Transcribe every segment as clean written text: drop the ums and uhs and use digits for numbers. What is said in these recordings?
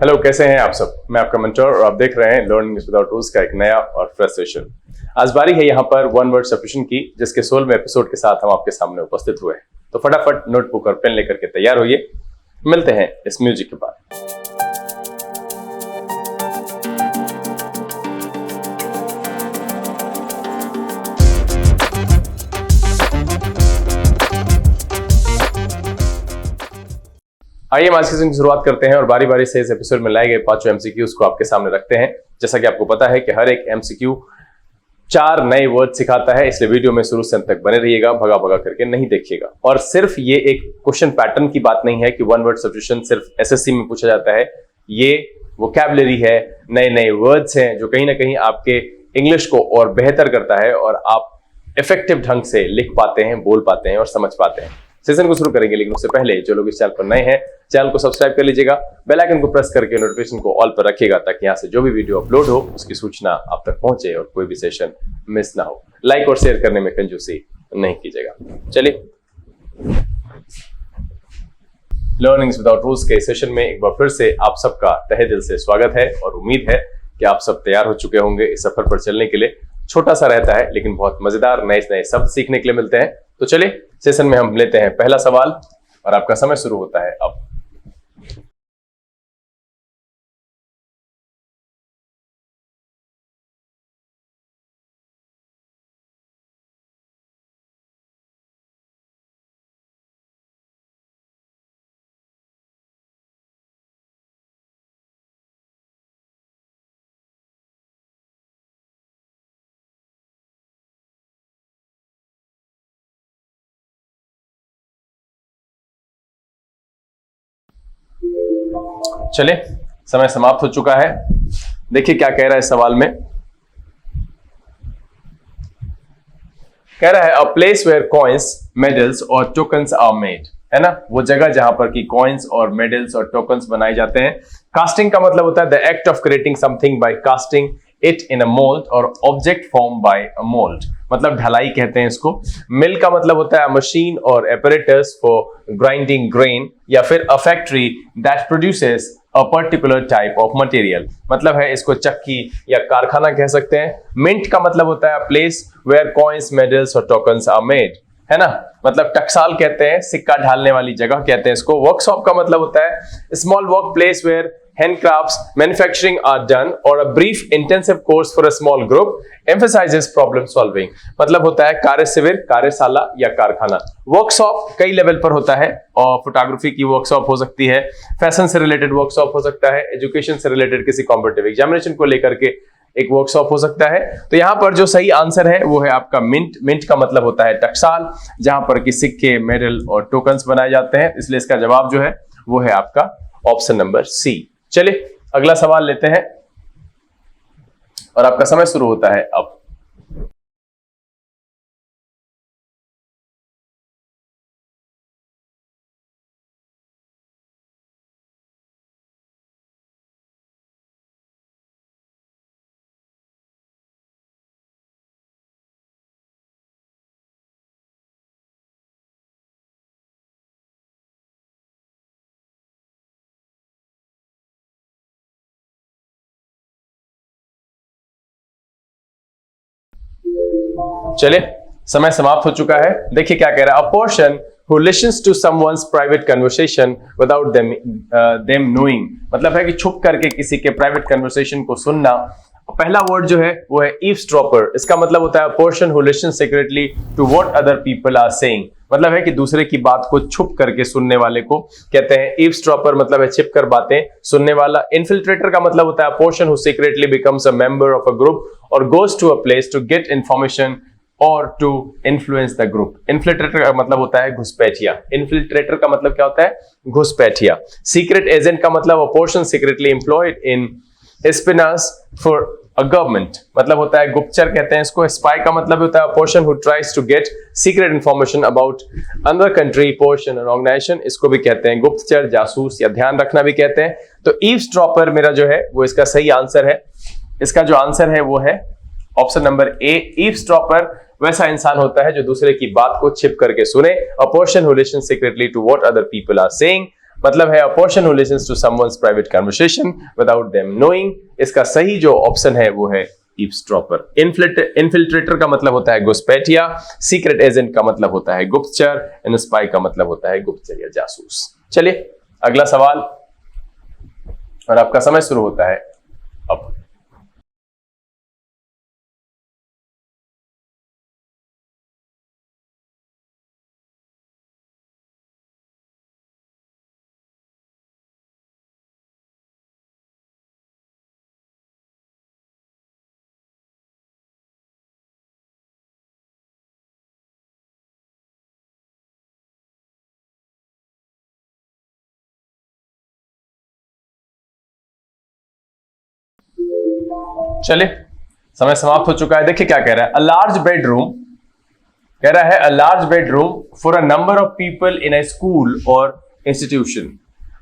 Hello, कैसे हैं आप सब। मैं आपका मेंटर और आप देख रहे हैं लर्निंग विदाउट रूल्स का एक नया और फ्रेश सेशन। आज बारी है यहाँ पर वन वर्ड सब्स्टिट्यूशन की, जिसके 16वें एपिसोड के साथ हम आपके सामने उपस्थित हुए हैं। तो फटाफट नोटबुक और पेन लेकर के तैयार होइए, मिलते हैं इस म्यूजिक के बाद। आइए आज के सेशन की शुरुआत करते हैं और बारी बारी से इस एपिसोड में लाए गए 5 एमसीक्यूज को आपके सामने रखते हैं। जैसा कि आपको पता है कि हर एक एमसीक्यू 4 नए वर्ड सिखाता है, इसलिए वीडियो में शुरू से अंत तक बने रहिएगा, भगा भगा करके नहीं देखिएगा। और सिर्फ ये एक क्वेश्चन पैटर्न की बात नहीं है कि वन वर्ड सब्स्टिट्यूशन सिर्फ एसएससी में पूछा जाता है। ये वोकैबुलरी है, नए नए वर्ड्स हैं जो कहीं ना कहीं आपके इंग्लिश को और बेहतर करता है और आप इफेक्टिव ढंग से लिख पाते हैं, बोल पाते हैं और समझ पाते हैं। सेशन को शुरू करेंगे, लेकिन उससे पहले जो लोग इस चैनल पर नए हैं, चैनल को सब्सक्राइब कर लीजिएगा, बेल आइकन को प्रेस करके नोटिफिकेशन को ऑल पर रखिएगा, ताकि यहाँ से जो भी वीडियो अपलोड हो उसकी सूचना आप तक पहुंचे और कोई भी सेशन मिस ना हो। लाइक और शेयर करने में कंजूसी नहीं कीजिएगा। चलिए, लर्निंग्स विदाउट रूल्स के सेशन में एक बार फिर से आप सबका तहे दिल से स्वागत है और उम्मीद है कि आप सब तैयार हो चुके होंगे इस सफर पर चलने के लिए। छोटा सा रहता है लेकिन बहुत मजेदार, नए नए शब्द सीखने के लिए मिलते हैं। तो चलिए, सेशन में हम लेते हैं पहला सवाल और आपका समय शुरू होता है अब। चले, समय समाप्त हो चुका है। देखिए क्या कह रहा है इस सवाल में। कह रहा है a place where coins, medals और टोकन्स आर मेड, है ना, वो जगह जहां पर की कॉइन्स और मेडल्स और टोकन्स बनाए जाते हैं। कास्टिंग का मतलब होता है the act of creating something by casting it in a mould और object formed by a mould, मतलब ढलाई कहते हैं इसको। मिल का मतलब होता है मशीन और एपरेटस फॉर ग्राइंडिंग ग्रेन, या फिर a factory that produces a particular type of material, मतलब है इसको चक्की या कारखाना कह सकते हैं। मिंट का मतलब होता है प्लेस वेयर कॉइन्स, मेडल्स और टोकन्स आर मेड, है ना, मतलब टकसाल कहते हैं, सिक्का ढालने वाली जगह कहते हैं इसको। वर्कशॉप का मतलब होता है small work place where handcrafts manufacturing are done or a brief intensive course for a small group emphasizes problem solving, मतलब होता है कार्य शिविर, कार्यशाला या कारखाना। वर्कशॉप कई लेवल पर होता है और फोटोग्राफी की वर्कशॉप हो सकती है, फैशन से रिलेटेड वर्कशॉप हो सकता है, एजुकेशन से रिलेटेड किसी कॉम्पिटिटिव एग्जामिनेशन को लेकर के एक वर्कशॉप हो सकता है। तो यहाँ पर जो सही आंसर है वो है आपका मिंट। मिंट का मतलब होता है टकसाल, जहां पर कि सिक्के, मेडल और टोकन्स बनाए जाते हैं, इसलिए इसका जवाब जो है वो है आपका ऑप्शन नंबर सी। चलिए अगला सवाल लेते हैं और आपका समय शुरू होता है अब। चलिए, समय समाप्त हो चुका है। देखिए क्या कह रहा है, a person who listens to someone's private conversation without them knowing, मतलब है कि छुप करके किसी के प्राइवेट कन्वर्सेशन को सुनना। पहला वर्ड जो है वो है eavesdropper। इसका मतलब होता है a person who listens secretly to what other people are saying, मतलब है कि दूसरे की बात को छुप करके सुनने वाले को कहते हैं eavesdropper, मतलब है छिप कर बातें सुनने वाला। Infiltrator का मतलब होता है a person who secretly becomes a member of a group or goes to a place to get information और to influence the group. Infiltrator का मतलब होता है घुसपैठिया। इन्फिल्ट्रेटर का मतलब क्या होता है, घुसपैठिया। सीक्रेट एजेंट का मतलब a person secretly employed in espionage for a government, मतलब होता है गुप्तचर कहते हैं इसको। स्पाई का मतलब होता है a person who tries to get secret information about another country, person और ऑर्गेनाइजेशन, इसको भी कहते हैं गुप्तचर, जासूस या ध्यान रखना भी कहते हैं। तो ईव्सड्रॉपर मेरा जो है वो इसका सही आंसर है। इसका जो आंसर है वो है ऑप्शन नंबर ए। ईव्सड्रॉपर वैसा इंसान होता है जो दूसरे की बात को छिप करके सुने। A person who listens secretly to what other people are saying. मतलब है a person who listens to someone's private conversation without them knowing। इसका सही जो ऑप्शन है वो है eavesdropper। इन्फिल्ट्रेटर का मतलब होता है घुसपैठिया, सीक्रेट एजेंट का मतलब होता है गुप्तचर, एंड स्पाई का मतलब होता है गुप्तचर या जासूस। चलिए अगला सवाल, और आपका समय शुरू होता है अब। चलिए समय समाप्त हो चुका है। देखिए क्या कह रहा है, अ लार्ज बेडरूम, कह रहा है a large bedroom for a number of people in a school और इंस्टीट्यूशन।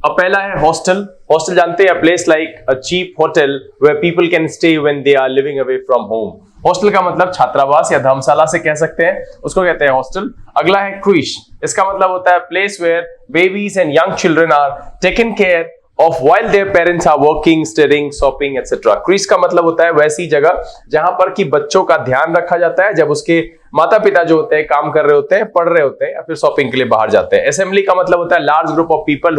अब पहला है हॉस्टल। हॉस्टल जानते हैं, place like a cheap hotel where people can stay when they are living away from home. Hostel का मतलब छात्रावास या धर्मशाला से कह सकते हैं, उसको कहते हैं हॉस्टल। अगला है क्रीश, इसका मतलब होता है place where babies and young children are taken care of while their parents are working, studying, shopping, etc. क्रीज का मतलब होता है वैसी जगह जहां पर कि बच्चों का ध्यान रखा जाता है जब उसके माता पिता जो होते हैं काम कर रहे होते हैं, पढ़ रहे होते हैं या फिर शॉपिंग के लिए बाहर जाते हैं। असेंबली का मतलब होता है large group of people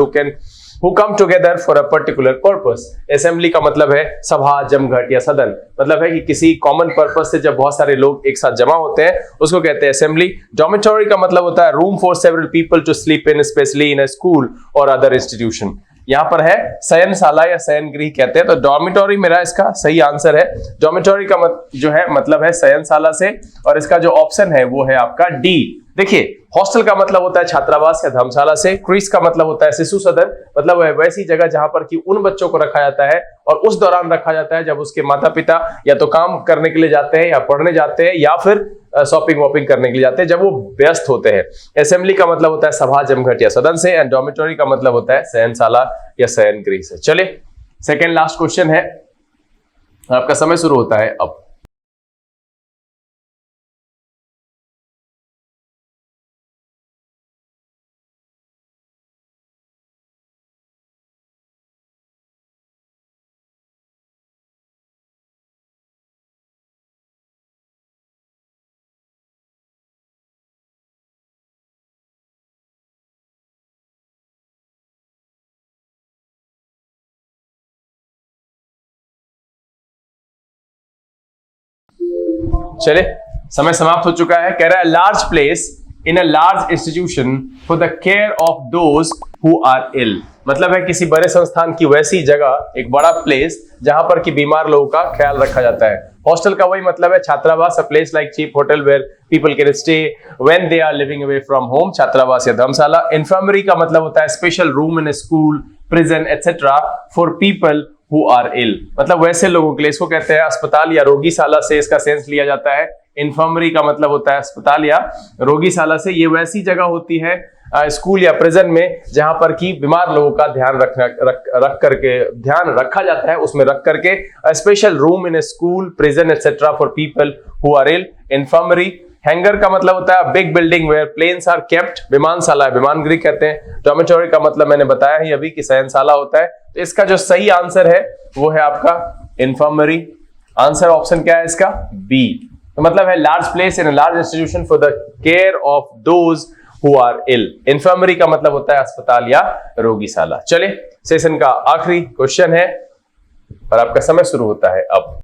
who come together for a particular purpose. Assembly का मतलब है सभा, जमघट या सदन, मतलब है कि किसी कॉमन पर्पस से जब बहुत सारे लोग एक साथ जमा होते हैं उसको कहते हैं असेंबली। डॉर्मिटोरी का मतलब होता है room for several people to sleep in, specially in a school or other institution. यहां पर है शयनशाला या शयन गृह कहते हैं, तो डॉर्मिटोरी मेरा इसका सही आंसर है। डॉर्मिटोरी का जो है मतलब है शयनशाला से, और इसका जो ऑप्शन है वो है आपका डी। देखिए हॉस्टल का मतलब होता है छात्रावास या धर्मशाला से, क्रीज का मतलब होता है शिशु सदन, मतलब वैसी जगह जहां पर कि उन बच्चों को रखा जाता है और उस दौरान रखा जाता है जब उसके माता पिता या तो काम करने के लिए जाते हैं या पढ़ने जाते हैं या फिर शॉपिंग वॉपिंग करने के लिए जाते हैं, जब वो व्यस्त होते हैं। असेंबली का मतलब होता है सभा, जमघट या सदन से, एंड डॉर्मिटोरी का मतलब होता है शयनशाला या शयन गृह से। चलिए सेकेंड लास्ट क्वेश्चन है, आपका समय शुरू होता है अब। चलिए समय समाप्त हो चुका है। कह रहा है large place in a large institution for the care of those who are ill, मतलब है किसी बड़े संस्थान की वैसी जगह, एक बड़ा प्लेस जहां पर कि बीमार लोगों का ख्याल रखा जाता है। हॉस्टल का वही मतलब है छात्रावास, a place like cheap hotel where people can stay when they are living away from home, छात्रावास या धर्मशाला। इन्फर्मरी का मतलब होता है special room in school, prison etcetera for people who are ill, मतलब वैसे लोगों के लिए, इसको कहते हैं अस्पताल या रोगीशाला से इसका सेंस लिया जाता है। इन्फर्मरी का मतलब होता है अस्पताल या रोगीशाला से, ये वैसी जगह होती है स्कूल या प्रिजन में जहां पर कि बीमार लोगों का ध्यान ध्यान रखा जाता है, उसमें रख करके special room in school, prison etcetera for people who are ill. Infirmary. Hangar का मतलब होता है big building where planes are kept, विमानशाला विमान गृह कहते हैं। डॉर्मिटोरी का मतलब मैंने बताया ही अभी कि शयनशाला होता है, तो इसका जो सही आंसर है वो है आपका इन्फर्मरी। आंसर ऑप्शन क्या है इसका? बी। तो मतलब है large place in a large institution for the care of those who are ill. Infirmary का मतलब होता है अस्पताल या रोगीशाला। चलिए सेशन का आखिरी क्वेश्चन है और आपका समय शुरू होता है अब।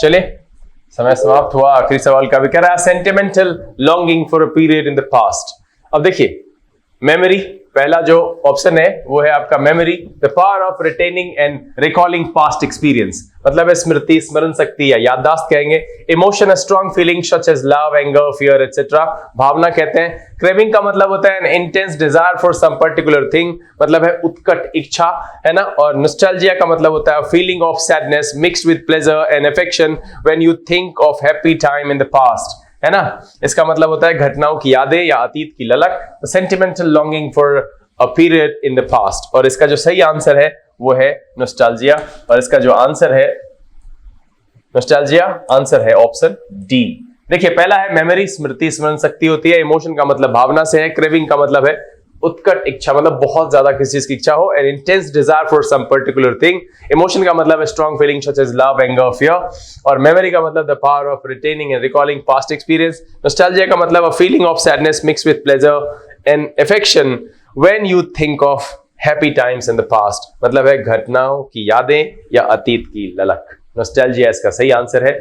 चलिए समय समाप्त हुआ। आखिरी सवाल का भी कह रहा है sentimental longing for a period in the past. अब देखिए मेमोरी पहला जो ऑप्शन है वो है आपका memory, the power of retaining and recalling past experience, मतलब है स्मृति, स्मरण शक्ति या याददाश्त कहेंगे। Emotion, a strong feeling such as love, anger, fear etcetera, भावना कहते हैं। क्रेविंग का मतलब होता है an intense desire for some particular thing, मतलब है उत्कट इच्छा, है ना। और नॉस्टैल्जिया का मतलब होता है feeling of sadness mixed with pleasure and affection when you think of happy time in the past, है ना। इसका मतलब होता है घटनाओं की यादें या अतीत की ललक, sentimental longing for a period in the past. और इसका जो सही आंसर है वो है नॉस्टैल्जिया, और इसका जो आंसर है नॉस्टैल्जिया, आंसर है ऑप्शन डी। देखिए पहला है मेमोरी, स्मृति, स्मरण शक्ति होती है। इमोशन का मतलब भावना से है। क्रेविंग का मतलब है उत्कट इच्छा, मतलब बहुत ज्यादा किसी चीज की इच्छा हो। An intense desire for some particular thing. Emotion का मतलब है strong feeling such as love, anger, fear. और मेमोरी का मतलब the power of retaining and recalling past experience. Nostalgia का मतलब a feeling of sadness mixed with pleasure and affection when you think of happy times in the past, मतलब है घटनाओं की यादें या अतीत की ललक। नॉस्टैल्जिया इसका सही आंसर है।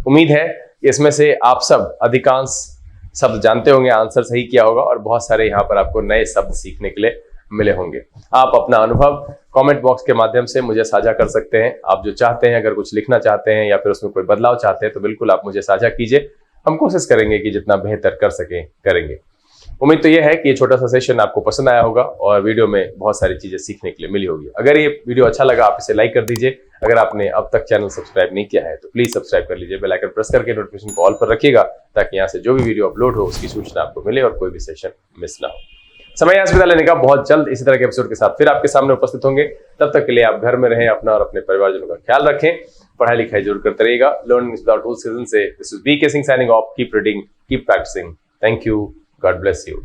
उम्मीद है इसमें से आप सब अधिकांश शब्द जानते होंगे, आंसर सही किया होगा, और बहुत सारे यहाँ पर आपको नए शब्द सीखने के लिए मिले होंगे। आप अपना अनुभव कमेंट बॉक्स के माध्यम से मुझे साझा कर सकते हैं। आप जो चाहते हैं, अगर कुछ लिखना चाहते हैं या फिर उसमें कोई बदलाव चाहते हैं तो बिल्कुल आप मुझे साझा कीजिए। हम कोशिश करेंगे कि जितना बेहतर कर सकें करेंगे। उम्मीद तो यह है कि ये छोटा सा सेशन आपको पसंद आया होगा और वीडियो में बहुत सारी चीजें सीखने के लिए मिली होगी। अगर ये वीडियो अच्छा लगा आप इसे लाइक कर दीजिए। अगर आपने अब तक चैनल सब्सक्राइब नहीं किया है तो प्लीज सब्सक्राइब कर लीजिए। बेल आइकन प्रेस करके नोटिफिकेशन को ऑल पर रखिएगा ताकि यहाँ से जो भी वीडियो अपलोड हो उसकी सूचना आपको मिले और कोई भी सेशन मिस ना हो। समय यहाँ से विदा लेने का, बहुत जल्द इसी तरह के एपिसोड के साथ फिर आपके सामने उपस्थित होंगे। तब तक के लिए आप घर में रहें, अपना और अपने परिवारजनों का ख्याल रखें, पढ़ाई लिखाई जरूर करते रहिएगा। लर्निंग इज विदाउट रूल्स सीजन से this is BK Singh signing off. Keep reading, keep practising. Thank you, God bless you.